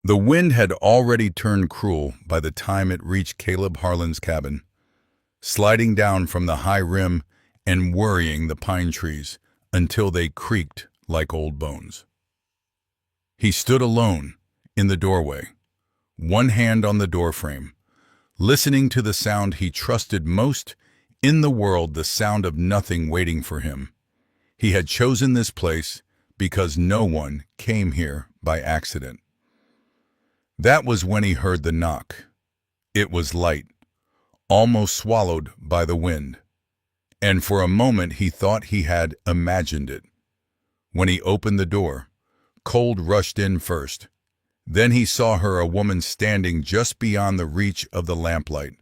The wind had already turned cruel by the time it reached Caleb Harlan's cabin, sliding down from the high rim and worrying the pine trees until they creaked like old bones. He stood alone in the doorway, one hand on the doorframe, listening to the sound he trusted most in the world, the sound of nothing waiting for him. He had chosen this place because no one came here by accident. That was when he heard the knock. It was light, almost swallowed by the wind, and for a moment he thought he had imagined it. When he opened the door, cold rushed in first. Then he saw her, a woman standing just beyond the reach of the lamplight,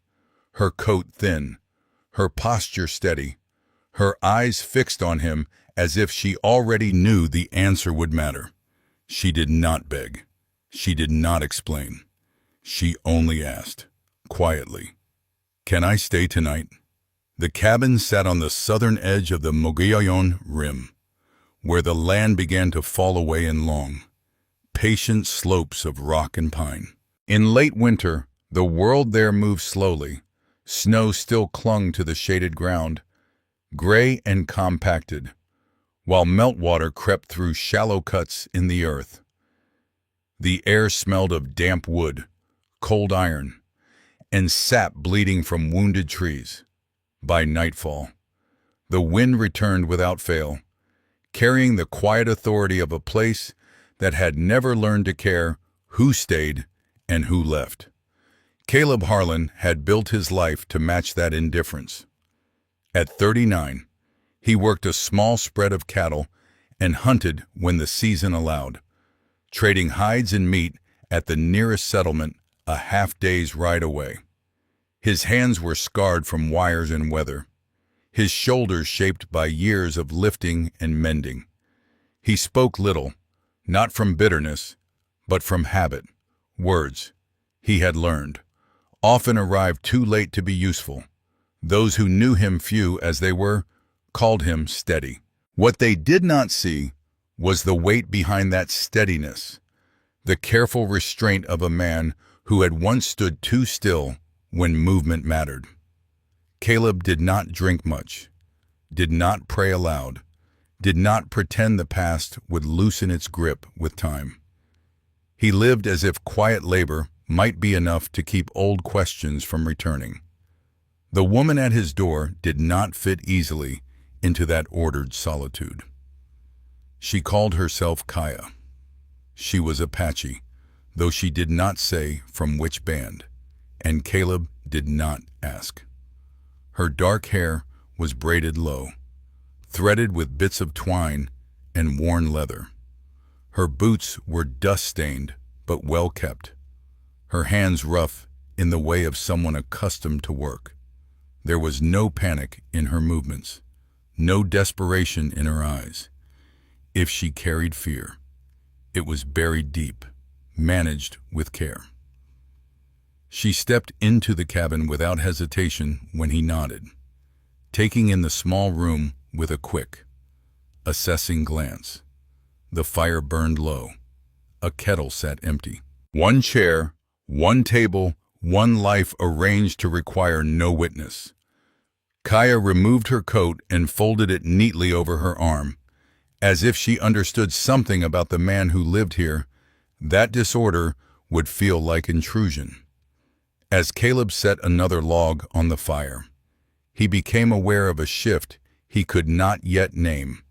her coat thin, her posture steady, her eyes fixed on him as if she already knew the answer would matter. She did not beg. She did not explain. She only asked, quietly, "Can I stay tonight?" The cabin sat on the southern edge of the Mogollon Rim, where the land began to fall away in long, patient slopes of rock and pine. In late winter, the world there moved slowly. Snow still clung to the shaded ground, gray and compacted, while meltwater crept through shallow cuts in the earth. The air smelled of damp wood, cold iron, and sap bleeding from wounded trees. By nightfall, the wind returned without fail, carrying the quiet authority of a place that had never learned to care who stayed and who left. Caleb Harlan had built his life to match that indifference. At 39, he worked a small spread of cattle and hunted when the season allowed, trading hides and meat at the nearest settlement a half-day's ride away. His hands were scarred from wires and weather, his shoulders shaped by years of lifting and mending. He spoke little, not from bitterness, but from habit. Words he had learned often arrived too late to be useful. Those who knew him, few as they were, called him steady. What they did not see was the weight behind that steadiness, the careful restraint of a man who had once stood too still when movement mattered. Caleb did not drink much, did not pray aloud, did not pretend the past would loosen its grip with time. He lived as if quiet labor might be enough to keep old questions from returning. The woman at his door did not fit easily into that ordered solitude. She called herself Kaya. She was Apache, though she did not say from which band, and Caleb did not ask. Her dark hair was braided low, threaded with bits of twine and worn leather. Her boots were dust-stained but well-kept, her hands rough in the way of someone accustomed to work. There was no panic in her movements, no desperation in her eyes. If she carried fear, it was buried deep, managed with care. She stepped into the cabin without hesitation when he nodded, taking in the small room with a quick, assessing glance. The fire burned low. A kettle sat empty. One chair, one table, one life arranged to require no witness. Kaya removed her coat and folded it neatly over her arm, as if she understood something about the man who lived here. That disorder would feel like intrusion. As Caleb set another log on the fire, he became aware of a shift he could not yet name.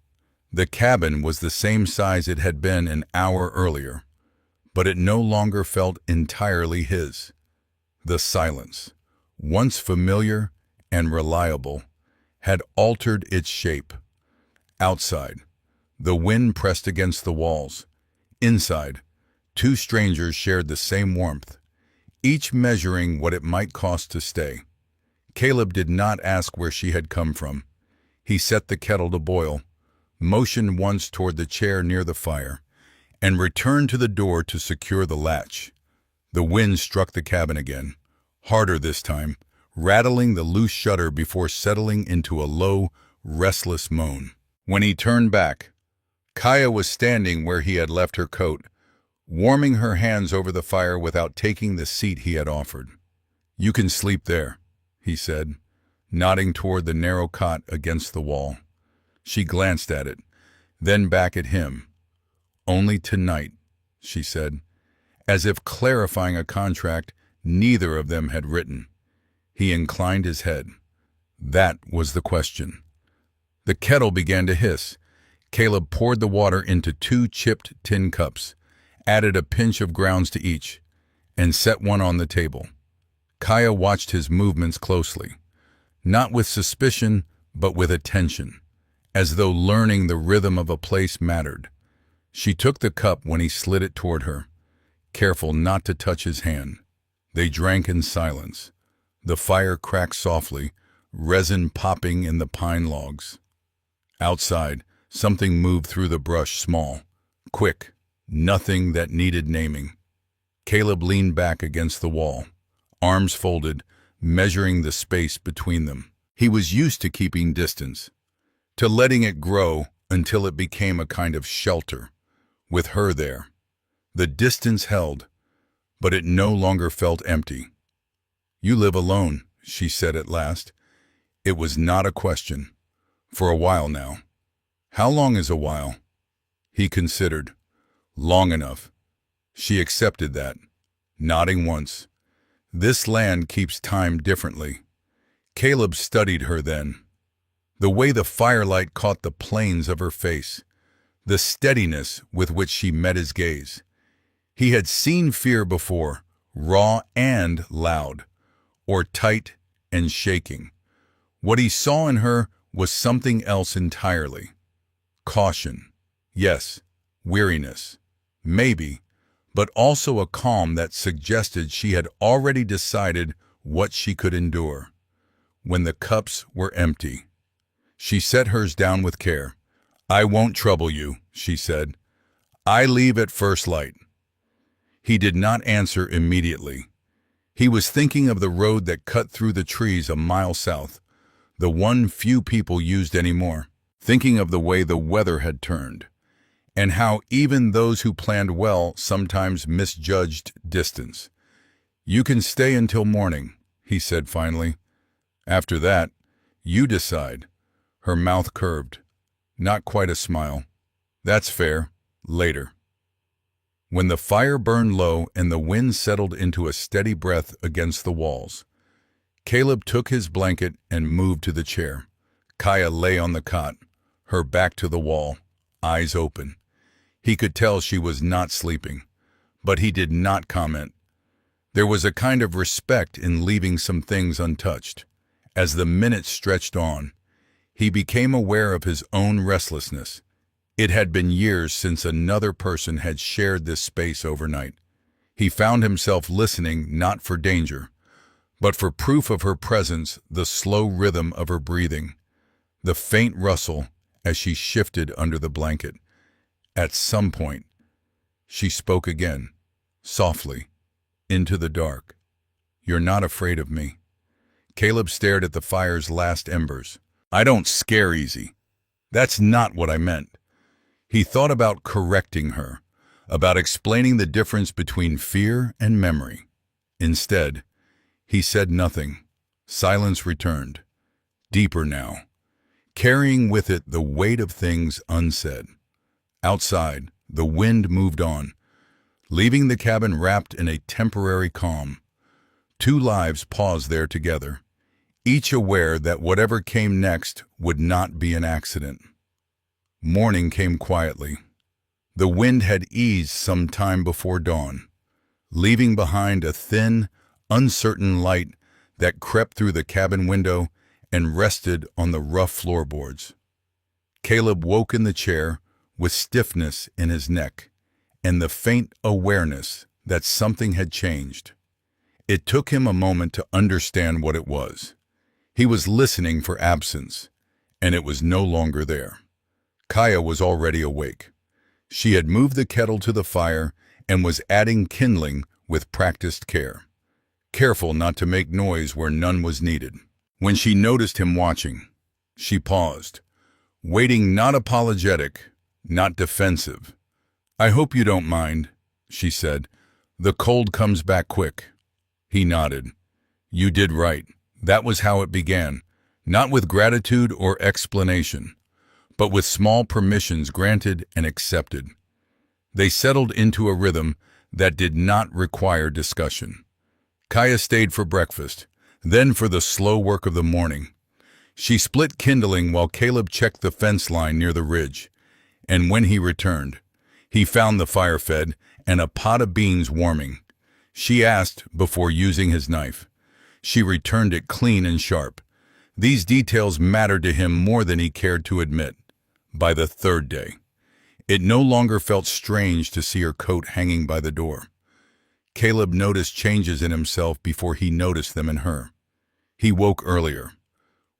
The cabin was the same size it had been an hour earlier, but it no longer felt entirely his. The silence, once familiar and reliable, had altered its shape. Outside, the wind pressed against the walls. Inside, two strangers shared the same warmth, each measuring what it might cost to stay. Caleb did not ask where she had come from. He set the kettle to boil, motioned once toward the chair near the fire, and returned to the door to secure the latch. The wind struck the cabin again, harder this time, rattling the loose shutter before settling into a low, restless moan. When he turned back, Kaya was standing where he had left her coat, warming her hands over the fire without taking the seat he had offered. "You can sleep there," he said, nodding toward the narrow cot against the wall. She glanced at it, then back at him. "Only tonight," she said, as if clarifying a contract neither of them had written. He inclined his head. That was the question. The kettle began to hiss. Caleb poured the water into 2 chipped tin cups, added a pinch of grounds to each, and set one on the table. Kaya watched his movements closely, not with suspicion, but with attention, as though learning the rhythm of a place mattered. She took the cup when he slid it toward her, careful not to touch his hand. They drank in silence. The fire cracked softly, resin popping in the pine logs. Outside, something moved through the brush, small, quick, nothing that needed naming. Caleb leaned back against the wall, arms folded, measuring the space between them. He was used to keeping distance, to letting it grow until it became a kind of shelter, with her there. The distance held, but it no longer felt empty. "You live alone," she said at last. It was not a question. "For a while now." "How long is a while?" He considered. "Long enough." She accepted that, nodding once. This land keeps time differently. Caleb studied her then. The way the firelight caught the planes of her face, the steadiness with which she met his gaze. He had seen fear before, raw and loud, or tight and shaking. What he saw in her was something else entirely. Caution, yes, weariness, maybe, but also a calm that suggested she had already decided what she could endure. When the cups were empty, she set hers down with care. "I won't trouble you," she said. "I leave at first light." He did not answer immediately. He was thinking of the road that cut through the trees a mile south, the one few people used anymore, thinking of the way the weather had turned, and how even those who planned well sometimes misjudged distance. "You can stay until morning," he said finally. "After that, you decide." Her mouth curved. Not quite a smile. "That's fair. Later." When the fire burned low and the wind settled into a steady breath against the walls, Caleb took his blanket and moved to the chair. Kaya lay on the cot, her back to the wall, eyes open. He could tell she was not sleeping, but he did not comment. There was a kind of respect in leaving some things untouched. As the minutes stretched on, he became aware of his own restlessness. It had been years since another person had shared this space overnight. He found himself listening not for danger, but for proof of her presence, the slow rhythm of her breathing, the faint rustle as she shifted under the blanket. At some point, she spoke again, softly, into the dark. "You're not afraid of me." Caleb stared at the fire's last embers. "I don't scare easy. That's not what I meant." He thought about correcting her, about explaining the difference between fear and memory. Instead, he said nothing. Silence returned, deeper now, carrying with it the weight of things unsaid. Outside, the wind moved on, leaving the cabin wrapped in a temporary calm. 2 lives paused there together, each aware that whatever came next would not be an accident. Morning came quietly. The wind had eased some time before dawn, leaving behind a thin, uncertain light that crept through the cabin window and rested on the rough floorboards. Caleb woke in the chair with stiffness in his neck and the faint awareness that something had changed. It took him a moment to understand what it was. He was listening for absence, and it was no longer there. Kaya was already awake. She had moved the kettle to the fire and was adding kindling with practiced care, careful not to make noise where none was needed. When she noticed him watching, she paused, waiting, not apologetic, not defensive. "I hope you don't mind," she said. "The cold comes back quick." He nodded. "You did right. That was how it began, not with gratitude or explanation, but with small permissions granted and accepted. They settled into a rhythm that did not require discussion. Kaya stayed for breakfast, then for the slow work of the morning. She split kindling while Caleb checked the fence line near the ridge, and when he returned, he found the fire fed and a pot of beans warming. She asked before using his knife. She returned it clean and sharp. These details mattered to him more than he cared to admit. By the third day, it no longer felt strange to see her coat hanging by the door. Caleb noticed changes in himself before he noticed them in her. He woke earlier,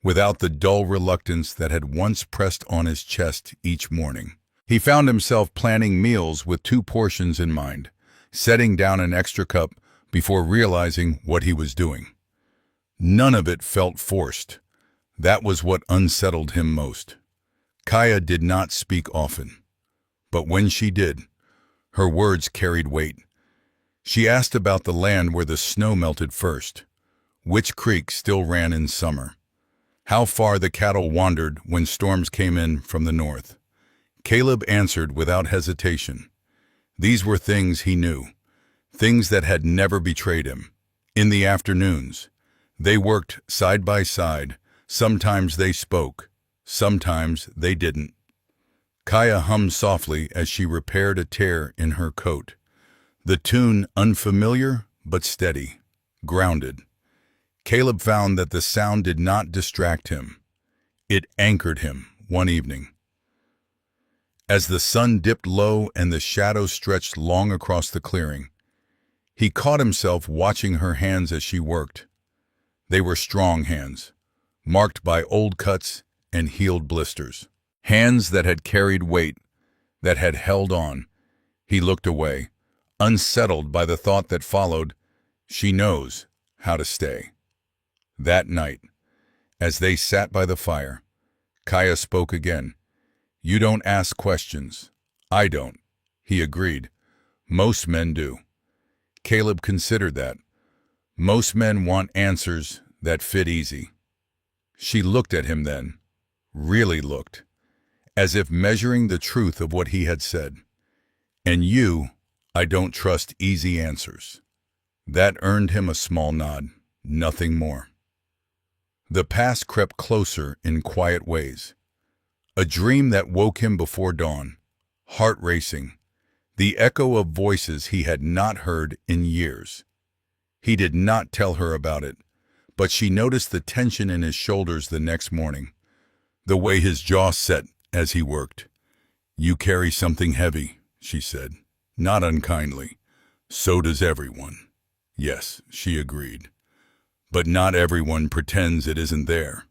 without the dull reluctance that had once pressed on his chest each morning. He found himself planning meals with 2 portions in mind, setting down an extra cup before realizing what he was doing. None of it felt forced. That was what unsettled him most. Kaya did not speak often, but when she did, her words carried weight. She asked about the land where the snow melted first, which creek still ran in summer, how far the cattle wandered when storms came in from the north. Caleb answered without hesitation. These were things he knew, things that had never betrayed him. In the afternoons, they worked side by side. Sometimes they spoke, sometimes they didn't. Kaya hummed softly as she repaired a tear in her coat. The tune unfamiliar but steady, grounded. Caleb found that the sound did not distract him. It anchored him one evening. As the sun dipped low and the shadows stretched long across the clearing, he caught himself watching her hands as she worked. They were strong hands, marked by old cuts and healed blisters. Hands that had carried weight, that had held on. He looked away, unsettled by the thought that followed, she knows how to stay. That night, as they sat by the fire, Kaya spoke again. "You don't ask questions." "I don't," he agreed. "Most men do." Caleb considered that. Most men want answers that fit easy. She looked at him then, really looked, as if measuring the truth of what he had said. "And you, I don't trust easy answers." That earned him a small nod, nothing more. The past crept closer in quiet ways. A dream that woke him before dawn, heart racing, the echo of voices he had not heard in years. He did not tell her about it, but she noticed the tension in his shoulders the next morning, the way his jaw set as he worked. "You carry something heavy," she said, not unkindly. "So does everyone." "Yes," she agreed. "But not everyone pretends it isn't there."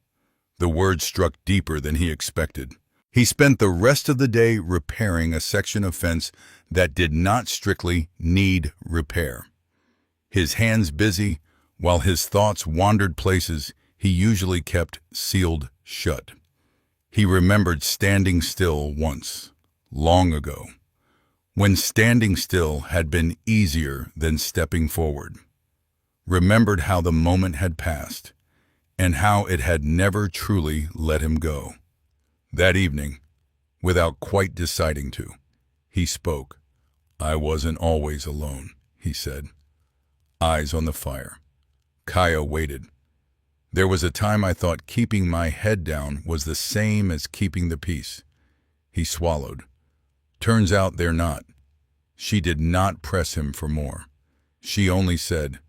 The words struck deeper than he expected. He spent the rest of the day repairing a section of fence that did not strictly need repair. His hands busy, while his thoughts wandered places he usually kept sealed shut. He remembered standing still once, long ago, when standing still had been easier than stepping forward. Remembered how the moment had passed, and how it had never truly let him go. That evening, without quite deciding to, he spoke. "I wasn't always alone," he said. Eyes on the fire. Kaya waited. "There was a time I thought keeping my head down was the same as keeping the peace." He swallowed. "Turns out they're not." She did not press him for more. She only said,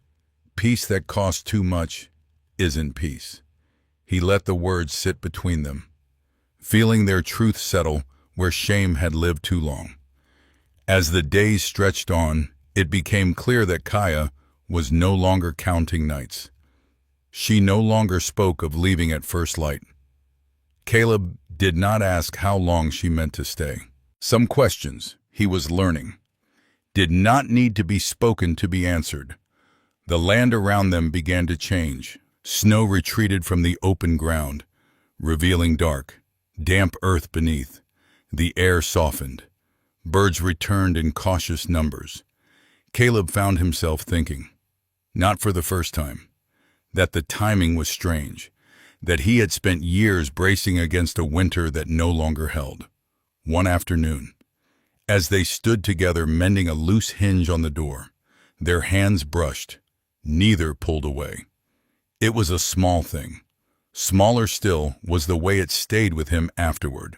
"Peace that costs too much isn't peace." He let the words sit between them, feeling their truth settle where shame had lived too long. As the days stretched on, it became clear that Kaya was no longer counting nights. She no longer spoke of leaving at first light. Caleb did not ask how long she meant to stay. Some questions, he was learning, did not need to be spoken to be answered. The land around them began to change. Snow retreated from the open ground, revealing dark, damp earth beneath. The air softened. Birds returned in cautious numbers. Caleb found himself thinking, not for the first time, that the timing was strange, that he had spent years bracing against a winter that no longer held. One afternoon, as they stood together mending a loose hinge on the door, their hands brushed, neither pulled away. It was a small thing. Smaller still was the way it stayed with him afterward.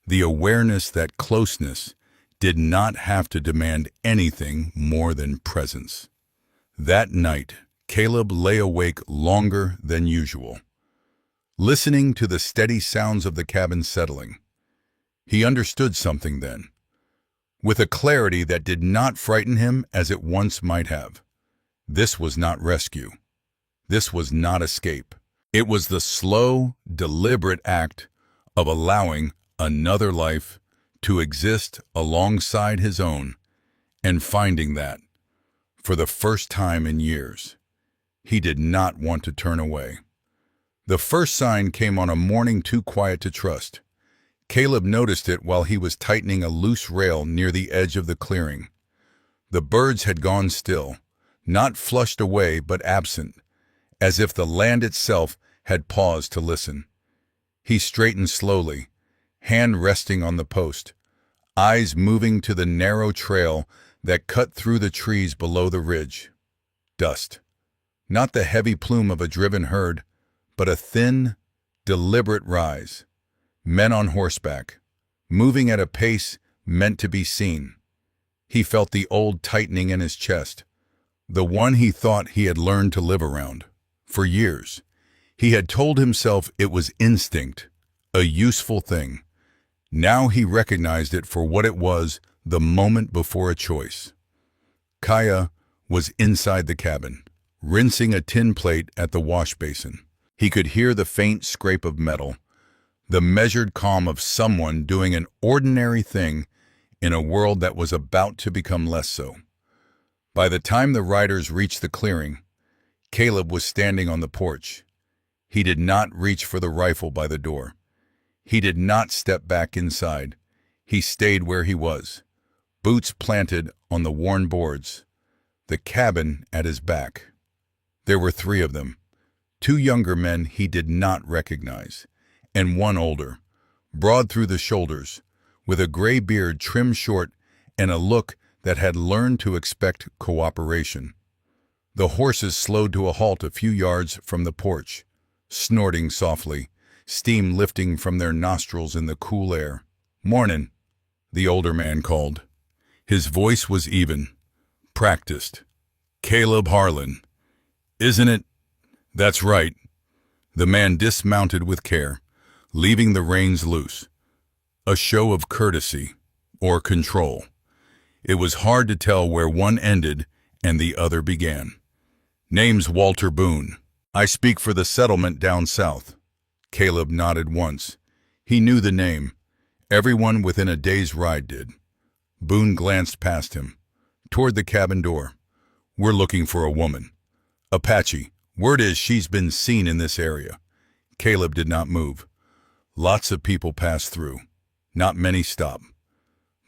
The awareness that closeness did not have to demand anything more than presence. That night, Caleb lay awake longer than usual, listening to the steady sounds of the cabin settling. He understood something then, with a clarity that did not frighten him as it once might have. This was not rescue. This was not escape. It was the slow, deliberate act of allowing another life to exist alongside his own, and finding that, for the first time in years, he did not want to turn away. The first sign came on a morning too quiet to trust. Caleb noticed it while he was tightening a loose rail near the edge of the clearing. The birds had gone still, not flushed away but absent, as if the land itself had paused to listen. He straightened slowly, hand resting on the post, eyes moving to the narrow trail that cut through the trees below the ridge. Dust. Not the heavy plume of a driven herd, but a thin, deliberate rise. Men on horseback, moving at a pace meant to be seen. He felt the old tightening in his chest, the one he thought he had learned to live around. For years, he had told himself it was instinct, a useful thing. Now he recognized it for what it was the moment before a choice. Kaya was inside the cabin, rinsing a tin plate at the wash basin. He could hear the faint scrape of metal, the measured calm of someone doing an ordinary thing in a world that was about to become less so. By the time the riders reached the clearing, Caleb was standing on the porch. He did not reach for the rifle by the door. He did not step back inside. He stayed where he was, boots planted on the worn boards, the cabin at his back. There were 3 of them, 2 younger men he did not recognize, and 1 older, broad through the shoulders, with a gray beard trimmed short and a look that had learned to expect cooperation. The horses slowed to a halt a few yards from the porch, snorting softly, steam lifting from their nostrils in the cool air. "Mornin'," the older man called. His voice was even, practiced. "Caleb Harlan, isn't it?" "That's right." The man dismounted with care, leaving the reins loose. A show of courtesy, or control. It was hard to tell where one ended and the other began. "Name's Walter Boone. I speak for the settlement down south." Caleb nodded once. He knew the name. Everyone within a day's ride did. Boone glanced past him, toward the cabin door. "We're looking for a woman. Apache. Word is she's been seen in this area." Caleb did not move. Lots of people passed through. Not many stopped.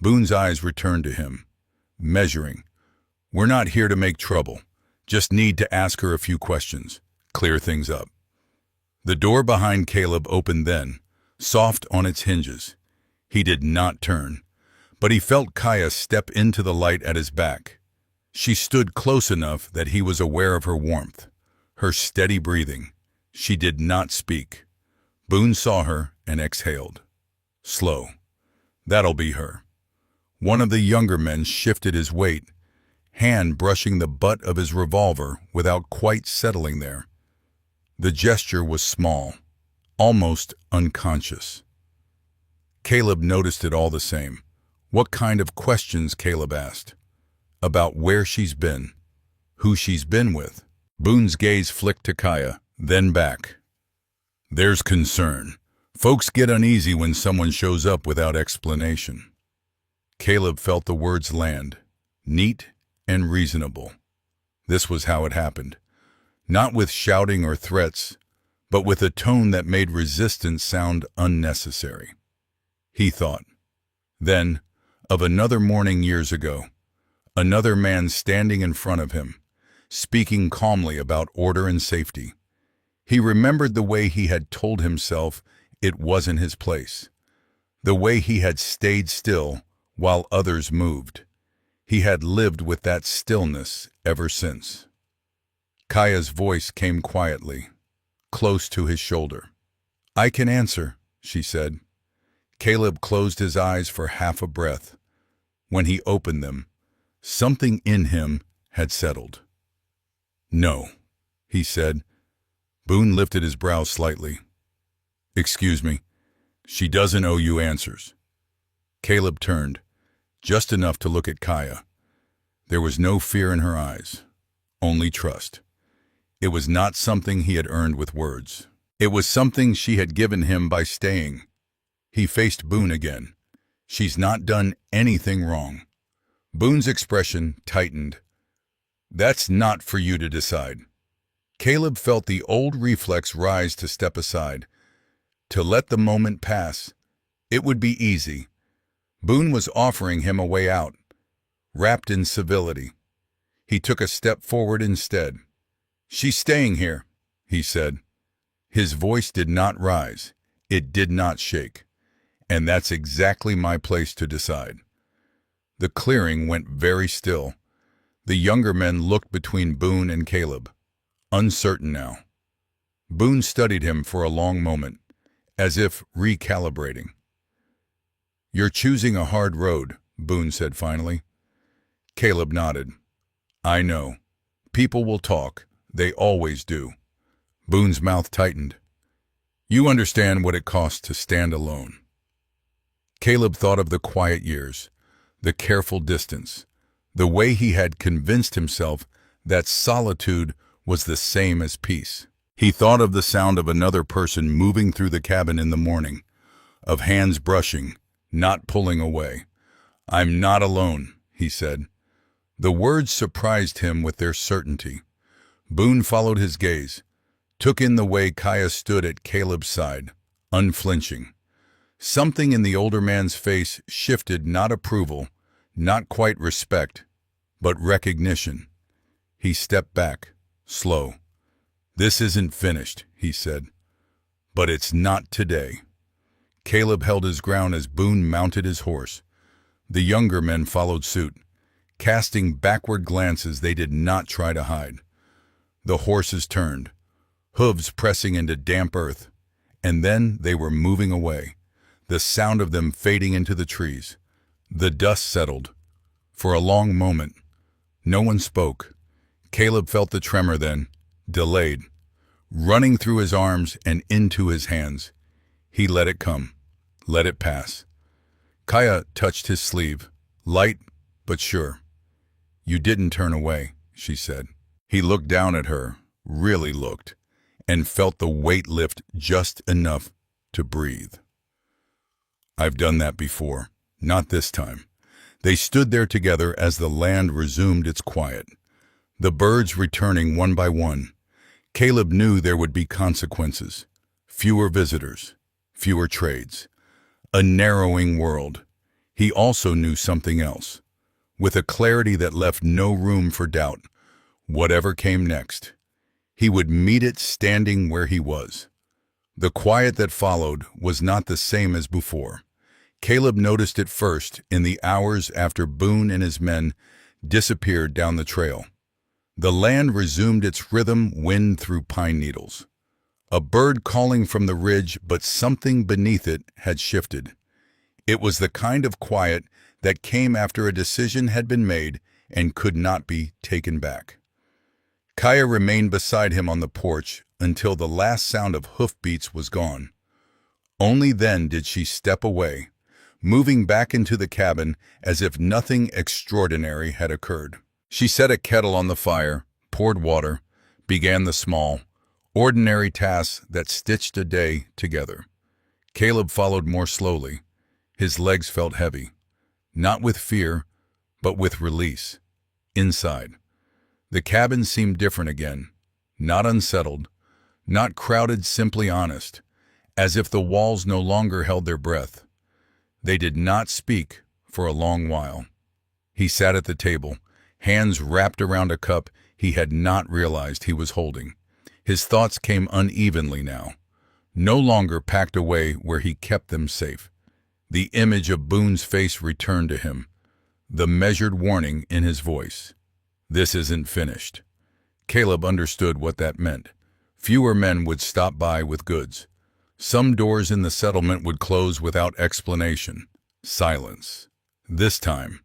Boone's eyes returned to him, measuring. "We're not here to make trouble. Just need to ask her a few questions. Clear things up." The door behind Caleb opened then, soft on its hinges. He did not turn, but he felt Kaya step into the light at his back. She stood close enough that he was aware of her warmth, her steady breathing. She did not speak. Boone saw her and exhaled. Slow. That'll be her. One of the younger men shifted his weight, hand brushing the butt of his revolver without quite settling there. The gesture was small, almost unconscious. Caleb noticed it all the same. What kind of questions, Caleb asked. About where she's been, who she's been with. Boone's gaze flicked to Kaya, then back. "There's concern. Folks get uneasy when someone shows up without explanation." Caleb felt the words land, neat and reasonable. This was how it happened. Not with shouting or threats, but with a tone that made resistance sound unnecessary. He thought. Then, of another morning years ago, Another man standing in front of him, speaking calmly about order and safety. He remembered the way he had told himself it wasn't his place, the way he had stayed still while others moved. He had lived with that stillness ever since. Kaya's voice came quietly, close to his shoulder. "I can answer," she said. Caleb closed his eyes for half a breath. When he opened them, something in him had settled. "No," he said. Boone lifted his brows slightly. "Excuse me, she doesn't owe you answers." Caleb turned, just enough to look at Kaya. There was no fear in her eyes, only trust. It was not something he had earned with words. It was something she had given him by staying. He faced Boone again. "She's not done anything wrong." Boone's expression tightened. "That's not for you to decide." Caleb felt the old reflex rise to step aside, to let the moment pass. It would be easy. Boone was offering him a way out, wrapped in civility. He took a step forward instead. "She's staying here," he said. His voice did not rise. It did not shake. "And that's exactly my place to decide." The clearing went very still. The younger men looked between Boone and Caleb, uncertain now. Boone studied him for a long moment, as if recalibrating. "You're choosing a hard road," Boone said finally. Caleb nodded. "I know. People will talk. They always do." Boone's mouth tightened. "You understand what it costs to stand alone." Caleb thought of the quiet years, the careful distance, the way he had convinced himself that solitude was the same as peace. He thought of the sound of another person moving through the cabin in the morning, of hands brushing, not pulling away. "I'm not alone," he said. The words surprised him with their certainty. Boone followed his gaze, took in the way Kaya stood at Caleb's side, unflinching. Something in the older man's face shifted, not approval, not quite respect, but recognition. He stepped back, slow. "This isn't finished," he said. "But it's not today." Caleb held his ground as Boone mounted his horse. The younger men followed suit, casting backward glances they did not try to hide. The horses turned, hooves pressing into damp earth, and then they were moving away, the sound of them fading into the trees. The dust settled. For a long moment, no one spoke. Caleb felt the tremor then, delayed, running through his arms and into his hands. He let it come, let it pass. Kaya touched his sleeve, light but sure. "You didn't turn away," she said. He looked down at her, really looked, and felt the weight lift just enough to breathe. "I've done that before, not this time." They stood there together as the land resumed its quiet, the birds returning one by one. Caleb knew there would be consequences, fewer visitors, fewer trades, a narrowing world. He also knew something else, with a clarity that left no room for doubt. Whatever came next, he would meet it standing where he was. The quiet that followed was not the same as before. Caleb noticed it first in the hours after Boone and his men disappeared down the trail. The land resumed its rhythm, wind through pine needles. A bird calling from the ridge, but something beneath it had shifted. It was the kind of quiet that came after a decision had been made and could not be taken back. Kaya remained beside him on the porch until the last sound of hoofbeats was gone. Only then did she step away, moving back into the cabin as if nothing extraordinary had occurred. She set a kettle on the fire, poured water, began the small, ordinary tasks that stitched a day together. Caleb followed more slowly. His legs felt heavy, not with fear, but with release. Inside, the cabin seemed different again, not unsettled, not crowded, simply honest, as if the walls no longer held their breath. They did not speak for a long while. He sat at the table, hands wrapped around a cup he had not realized he was holding. His thoughts came unevenly now, no longer packed away where he kept them safe. The image of Boone's face returned to him, the measured warning in his voice. This isn't finished. Caleb understood what that meant. Fewer men would stop by with goods. Some doors in the settlement would close without explanation. Silence, this time,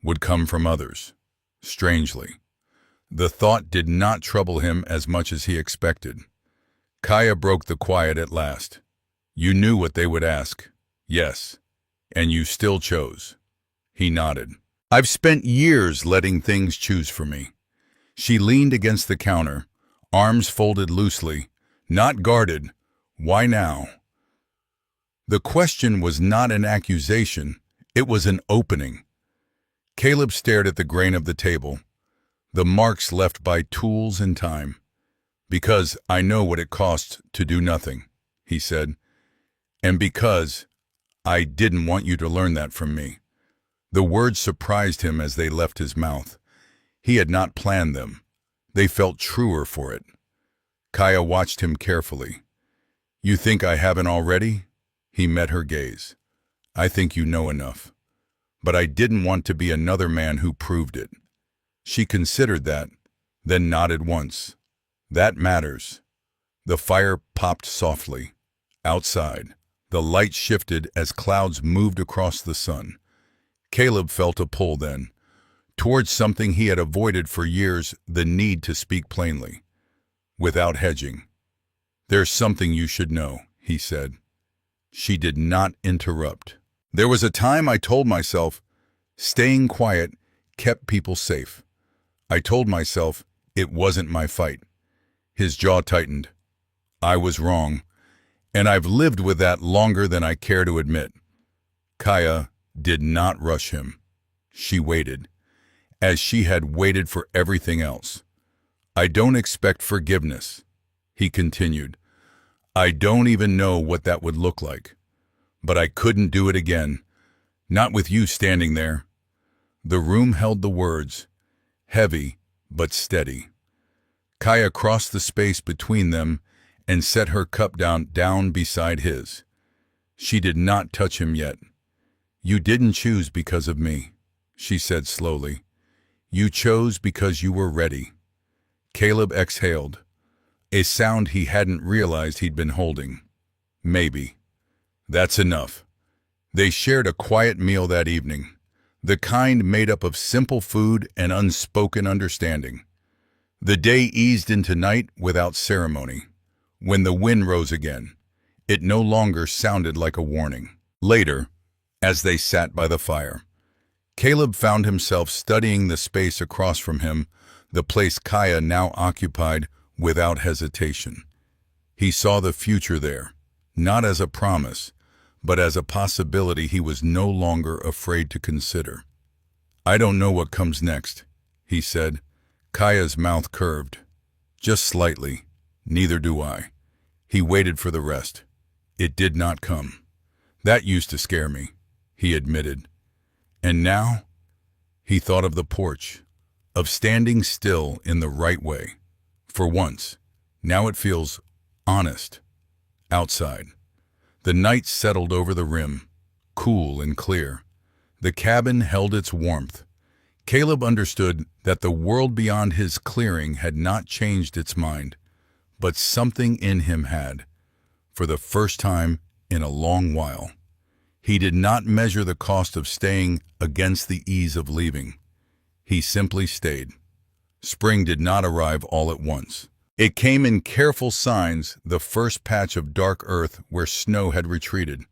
would come from others. Strangely, the thought did not trouble him as much as he expected. Kaya broke the quiet at last. You knew what they would ask. Yes. And you still chose. He nodded. I've spent years letting things choose for me. She leaned against the counter, arms folded loosely, not guarded. Why now? The question was not an accusation, it was an opening. Caleb stared at the grain of the table, the marks left by tools and time. Because I know what it costs to do nothing, he said. And because I didn't want you to learn that from me. The words surprised him as they left his mouth. He had not planned them. They felt truer for it. Kaya watched him carefully. You think I haven't already? He met her gaze. I think you know enough. But I didn't want to be another man who proved it. She considered that, then nodded once. That matters. The fire popped softly. Outside, the light shifted as clouds moved across the sun. Caleb felt a pull then, towards something he had avoided for years, the need to speak plainly, without hedging. There's something you should know, he said. She did not interrupt. There was a time I told myself, staying quiet kept people safe. I told myself it wasn't my fight. His jaw tightened. I was wrong, and I've lived with that longer than I care to admit. Kaya did not rush him. She waited, as she had waited for everything else. I don't expect forgiveness, he continued. I don't even know what that would look like. But I couldn't do it again, not with you standing there. The room held the words, heavy but steady. Kaya crossed the space between them and set her cup down beside his. She did not touch him yet. You didn't choose because of me, she said slowly. You chose because you were ready. Caleb exhaled, a sound he hadn't realized he'd been holding. Maybe. That's enough. They shared a quiet meal that evening, the kind made up of simple food and unspoken understanding. The day eased into night without ceremony. When the wind rose again, it no longer sounded like a warning. Later, as they sat by the fire, Caleb found himself studying the space across from him, the place Kaya now occupied without hesitation. He saw the future there, not as a promise, but as a possibility he was no longer afraid to consider. I don't know what comes next, he said. Kaya's mouth curved. Just slightly. Neither do I. He waited for the rest. It did not come. That used to scare me, he admitted. And now? He thought of the porch, of standing still in the right way. For once, now it feels honest. Outside. The night settled over the rim, cool and clear. The cabin held its warmth. Caleb understood that the world beyond his clearing had not changed its mind, but something in him had, for the first time in a long while. He did not measure the cost of staying against the ease of leaving. He simply stayed. Spring did not arrive all at once. It came in careful signs, the first patch of dark earth where snow had retreated,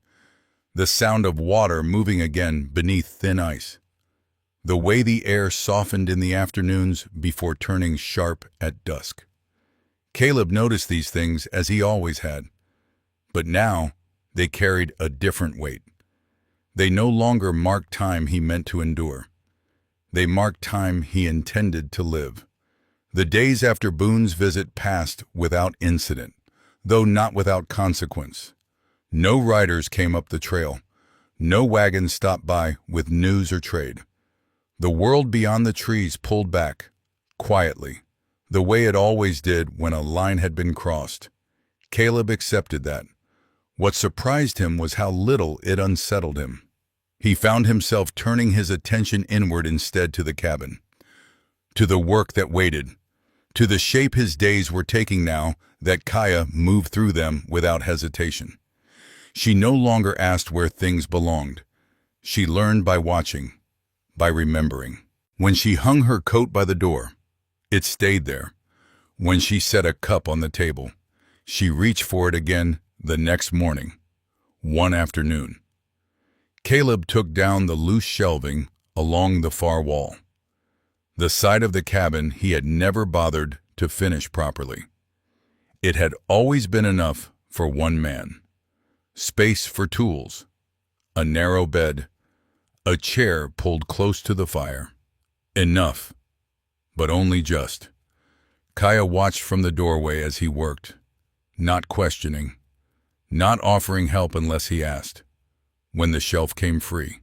the sound of water moving again beneath thin ice, the way the air softened in the afternoons before turning sharp at dusk. Caleb noticed these things as he always had, but now they carried a different weight. They no longer marked time he meant to endure. They marked time he intended to live. The days after Boone's visit passed without incident, though not without consequence. No riders came up the trail. No wagons stopped by with news or trade. The world beyond the trees pulled back, quietly, the way it always did when a line had been crossed. Caleb accepted that. What surprised him was how little it unsettled him. He found himself turning his attention inward instead, to the cabin, to the work that waited, to the shape his days were taking now that Kaya moved through them without hesitation. She no longer asked where things belonged. She learned by watching, by remembering. When she hung her coat by the door, it stayed there. When she set a cup on the table, she reached for it again the next morning. One afternoon, Caleb took down the loose shelving along the far wall, the side of the cabin he had never bothered to finish properly. It had always been enough for one man. Space for tools, a narrow bed, a chair pulled close to the fire. Enough, but only just. Kaya watched from the doorway as he worked, not questioning, not offering help unless he asked. When the shelf came free,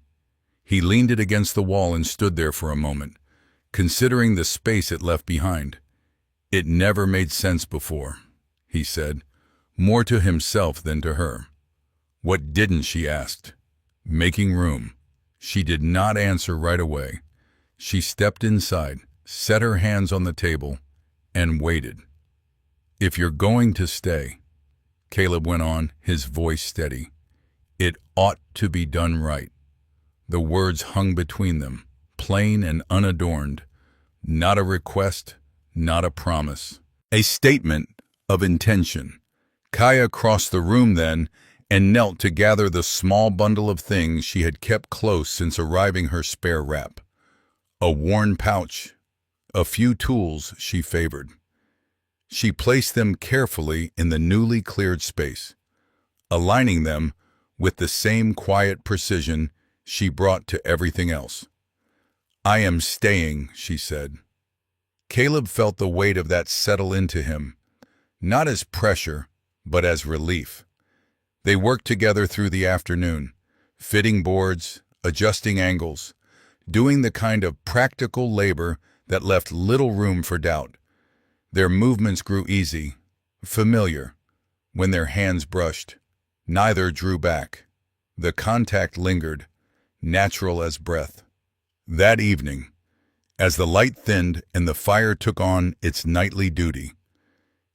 he leaned it against the wall and stood there for a moment, considering the space it left behind. It never made sense before, he said, more to himself than to her. What didn't, she asked. Making room. She did not answer right away. She stepped inside, set her hands on the table, and waited. If you're going to stay, Caleb went on, his voice steady, it ought to be done right. The words hung between them, plain and unadorned. Not a request, not a promise. A statement of intention. Kaya crossed the room then and knelt to gather the small bundle of things she had kept close since arriving, her spare wrap. A worn pouch, a few tools she favored. She placed them carefully in the newly cleared space, aligning them with the same quiet precision she brought to everything else. I am staying, she said. Caleb felt the weight of that settle into him, not as pressure, but as relief. They worked together through the afternoon, fitting boards, adjusting angles, doing the kind of practical labor that left little room for doubt. Their movements grew easy, familiar. When their hands brushed, neither drew back. The contact lingered, natural as breath. That evening, as the light thinned and the fire took on its nightly duty,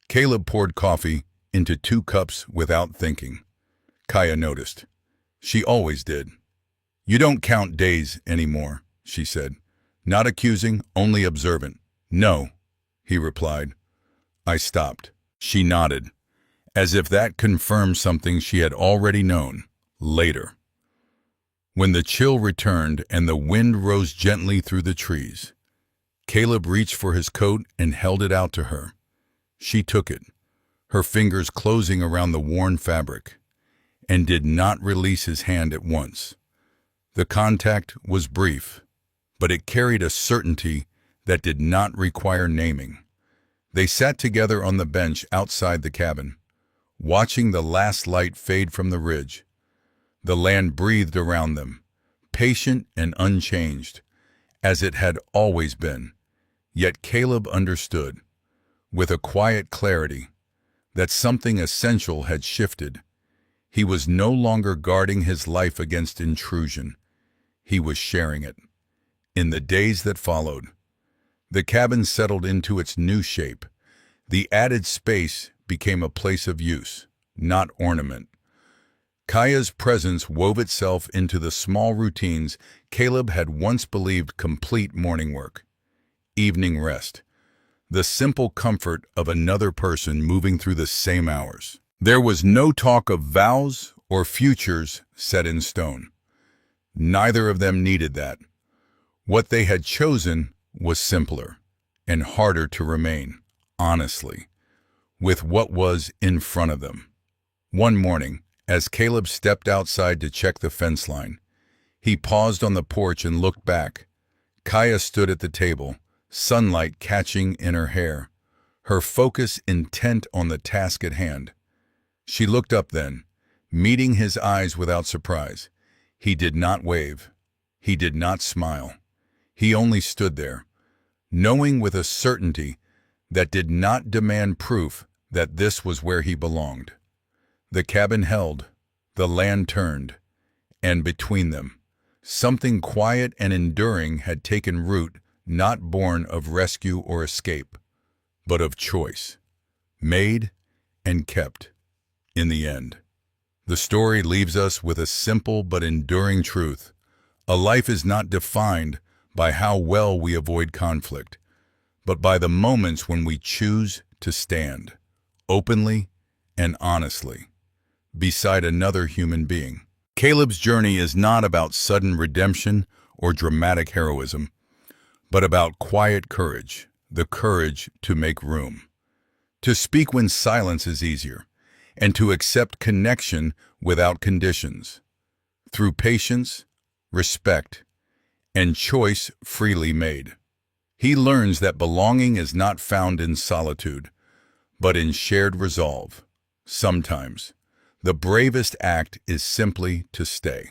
Caleb poured coffee into 2 cups without thinking. Kaya noticed. She always did. You don't count days anymore, she said. Not accusing, only observant. No, he replied. I stopped. She nodded, as if that confirmed something she had already known. Later, when the chill returned and the wind rose gently through the trees, Caleb reached for his coat and held it out to her. She took it, her fingers closing around the worn fabric, and did not release his hand at once. The contact was brief, but it carried a certainty that did not require naming. They sat together on the bench outside the cabin, watching the last light fade from the ridge. The land breathed around them, patient and unchanged, as it had always been. Yet Caleb understood, with a quiet clarity, that something essential had shifted. He was no longer guarding his life against intrusion. He was sharing it. In the days that followed, the cabin settled into its new shape. The added space became a place of use, not ornament. Kaya's presence wove itself into the small routines Caleb had once believed complete morning work, evening rest, the simple comfort of another person moving through the same hours. There was no talk of vows or futures set in stone. Neither of them needed that. What they had chosen was simpler and harder to remain, honestly, with what was in front of them. One morning, as Caleb stepped outside to check the fence line, he paused on the porch and looked back. Kaya stood at the table, sunlight catching in her hair, her focus intent on the task at hand. She looked up then, meeting his eyes without surprise. He did not wave. He did not smile. He only stood there, knowing with a certainty that did not demand proof that this was where he belonged. The cabin held, the land turned, and between them, something quiet and enduring had taken root, not born of rescue or escape, but of choice, made and kept in the end. The story leaves us with a simple but enduring truth. A life is not defined by how well we avoid conflict, but by the moments when we choose to stand, openly and honestly, beside another human being. Caleb's journey is not about sudden redemption or dramatic heroism, but about quiet courage, the courage to make room, to speak when silence is easier, and to accept connection without conditions. Through patience, respect, and choice freely made, he learns that belonging is not found in solitude, but in shared resolve. Sometimes, the bravest act is simply to stay.